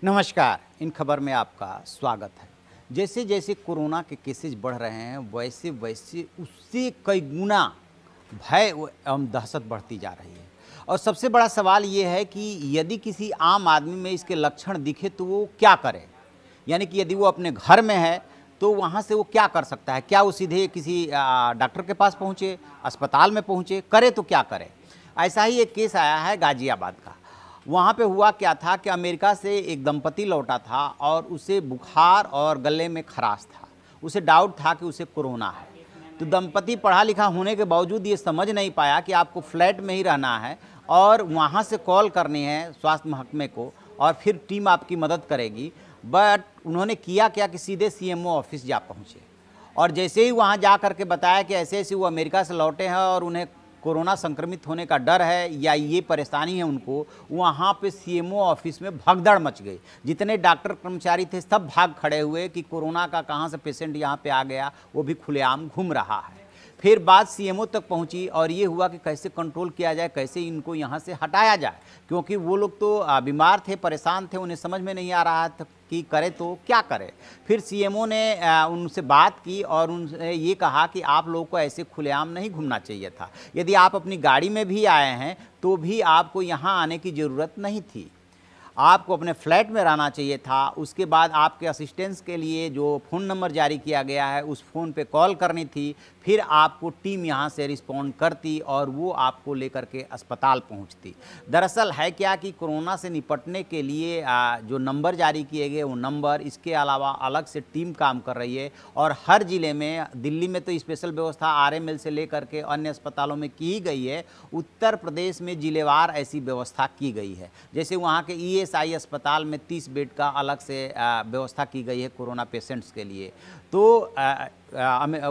नमस्कार, इन खबर में आपका स्वागत है। जैसे जैसे कोरोना के केसेस बढ़ रहे हैं वैसे वैसे उससे कई गुना भय एवं दहशत बढ़ती जा रही है। और सबसे बड़ा सवाल ये है कि यदि किसी आम आदमी में इसके लक्षण दिखे तो वो क्या करे। यानी कि यदि वो अपने घर में है तो वहाँ से वो क्या कर सकता है। क्या वो सीधे किसी डॉक्टर के पास पहुँचे, अस्पताल में पहुँचे, करे तो क्या करे। ऐसा ही एक केस आया है गाजियाबाद का। वहाँ पे हुआ क्या था कि अमेरिका से एक दंपति लौटा था और उसे बुखार और गले में खराश था। उसे डाउट था कि उसे कोरोना है। तो दंपति पढ़ा लिखा होने के बावजूद ये समझ नहीं पाया कि आपको फ्लैट में ही रहना है और वहाँ से कॉल करनी है स्वास्थ्य महकमे को और फिर टीम आपकी मदद करेगी। बट उन्होंने किया क्या कि सीधे सीएमओ ऑफिस जा पहुँचे और जैसे ही वहाँ जा कर के बताया कि ऐसे ऐसे वो अमेरिका से लौटे हैं और उन्हें कोरोना संक्रमित होने का डर है या ये परेशानी है उनको, वहाँ पे सीएमओ ऑफिस में भगदड़ मच गई। जितने डॉक्टर कर्मचारी थे सब भाग खड़े हुए कि कोरोना का कहाँ से पेशेंट यहाँ पे आ गया, वो भी खुलेआम घूम रहा है। फिर बात सीएमओ तक पहुंची और ये हुआ कि कैसे कंट्रोल किया जाए, कैसे इनको यहाँ से हटाया जाए, क्योंकि वो लोग तो बीमार थे, परेशान थे, उन्हें समझ में नहीं आ रहा था कि करे तो क्या करे। फिर सीएमओ ने उनसे बात की और उनसे ये कहा कि आप लोगों को ऐसे खुलेआम नहीं घूमना चाहिए था। यदि आप अपनी गाड़ी में भी आए हैं तो भी आपको यहाँ आने की ज़रूरत नहीं थी, आपको अपने फ्लैट में रहना चाहिए था। उसके बाद आपके असिस्टेंस के लिए जो फ़ोन नंबर जारी किया गया है उस फ़ोन पे कॉल करनी थी, फिर आपको टीम यहाँ से रिस्पॉन्ड करती और वो आपको लेकर के अस्पताल पहुँचती। दरअसल है क्या कि कोरोना से निपटने के लिए जो नंबर जारी किए गए वो नंबर, इसके अलावा अलग से टीम काम कर रही है और हर ज़िले में, दिल्ली में तो स्पेशल व्यवस्था आरएमएल से लेकर के अन्य अस्पतालों में की ही गई है। उत्तर प्रदेश में जिलेवार ऐसी व्यवस्था की गई है। जैसे वहाँ के ईएसआई अस्पताल में 30 बेड का अलग से व्यवस्था की गई है कोरोना पेशेंट्स के लिए। तो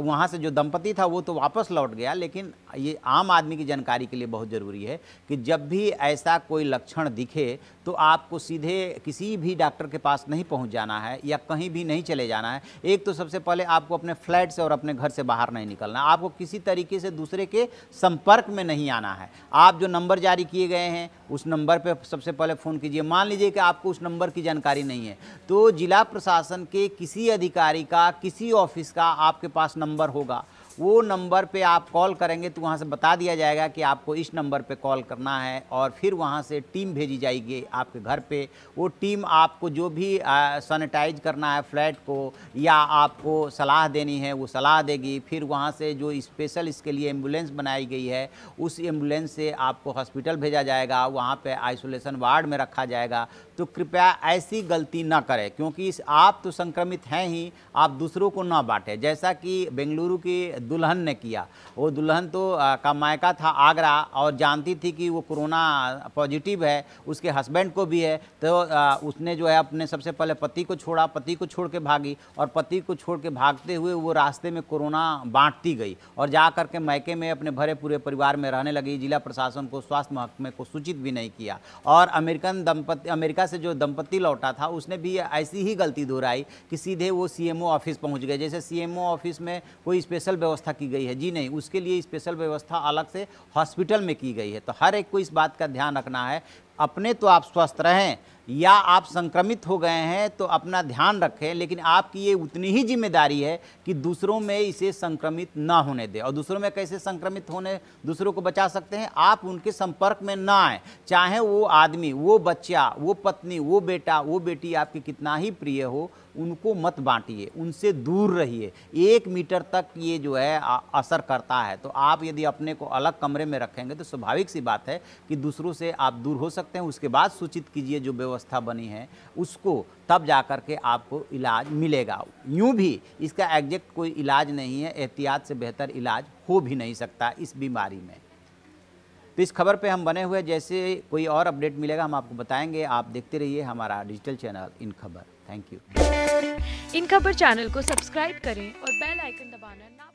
वहाँ से जो दंपति था वो तो वापस लौट गया, लेकिन ये आम आदमी की जानकारी के लिए बहुत ज़रूरी है कि जब भी ऐसा कोई लक्षण दिखे तो आपको सीधे किसी भी डॉक्टर के पास नहीं पहुँच जाना है या कहीं भी नहीं चले जाना है। एक तो सबसे पहले आपको अपने फ्लैट से और अपने घर से बाहर नहीं निकलना, आपको किसी तरीके से दूसरे के संपर्क में नहीं आना है। आप जो नंबर जारी किए गए हैं उस नंबर पर सबसे पहले फ़ोन कीजिए। मान लीजिए कि आपको उस नंबर की जानकारी नहीं है तो जिला प्रशासन के किसी अधिकारी का, किसी ऑफिस का आपके पास नंबर होगा, वो नंबर पे आप कॉल करेंगे तो वहाँ से बता दिया जाएगा कि आपको इस नंबर पे कॉल करना है और फिर वहाँ से टीम भेजी जाएगी आपके घर पे। वो टीम आपको जो भी सैनिटाइज करना है फ्लैट को या आपको सलाह देनी है वो सलाह देगी। फिर वहाँ से जो स्पेशल इसके लिए एम्बुलेंस बनाई गई है उस एम्बुलेंस से आपको हॉस्पिटल भेजा जाएगा, वहाँ पे आइसोलेशन वार्ड में रखा जाएगा। तो कृपया ऐसी गलती ना करें, क्योंकि आप तो संक्रमित हैं ही, आप दूसरों को ना बांटें। जैसा कि बेंगलुरु की दुल्हन ने किया, वो दुल्हन तो का मायका था आगरा और जानती थी कि वो कोरोना पॉजिटिव है, उसके हस्बैंड को भी है। तो उसने जो है अपने सबसे पहले पति को छोड़ा, पति को छोड़ के भागी और पति को छोड़ के भागते हुए वो रास्ते में कोरोना बांटती गई और जा कर के मैके में अपने भरे पूरे परिवार में रहने लगी। जिला प्रशासन को, स्वास्थ्य महकमे को सूचित भी नहीं किया। और अमेरिका से जो दंपति लौटा था उसने भी ऐसी ही गलती दोहराई कि सीधे वो सीएमओ ऑफिस पहुंच गए। जैसे सीएमओ ऑफिस में कोई स्पेशल व्यवस्था की गई है, जी नहीं, उसके लिए स्पेशल व्यवस्था अलग से हॉस्पिटल में की गई है। तो हर एक को इस बात का ध्यान रखना है, अपने तो आप स्वस्थ रहें या आप संक्रमित हो गए हैं तो अपना ध्यान रखें, लेकिन आपकी ये उतनी ही जिम्मेदारी है कि दूसरों में इसे संक्रमित ना होने दें। और दूसरों में कैसे संक्रमित होने दूसरों को बचा सकते हैं, आप उनके संपर्क में ना आए। चाहे वो आदमी, वो बच्चा, वो पत्नी, वो बेटा, वो बेटी आपकी कितना ही प्रिय हो, उनको मत बांटिए, उनसे दूर रहिए। 1 मीटर तक ये जो है असर करता है। तो आप यदि अपने को अलग कमरे में रखेंगे तो स्वाभाविक सी बात है कि दूसरों से आप दूर हो सकते हैं। उसके बाद सूचित कीजिए जो व्यवस्था बनी है उसको, तब जा कर के आपको इलाज मिलेगा। यूँ भी इसका एग्जैक्ट कोई इलाज नहीं है, एहतियात से बेहतर इलाज हो भी नहीं सकता इस बीमारी में। तो इस खबर पे हम बने हुए, जैसे कोई और अपडेट मिलेगा हम आपको बताएंगे। आप देखते रहिए हमारा डिजिटल चैनल इन खबर। Thank you. इन खबर चैनल को सब्सक्राइब करें और बेल आइकन दबाना ना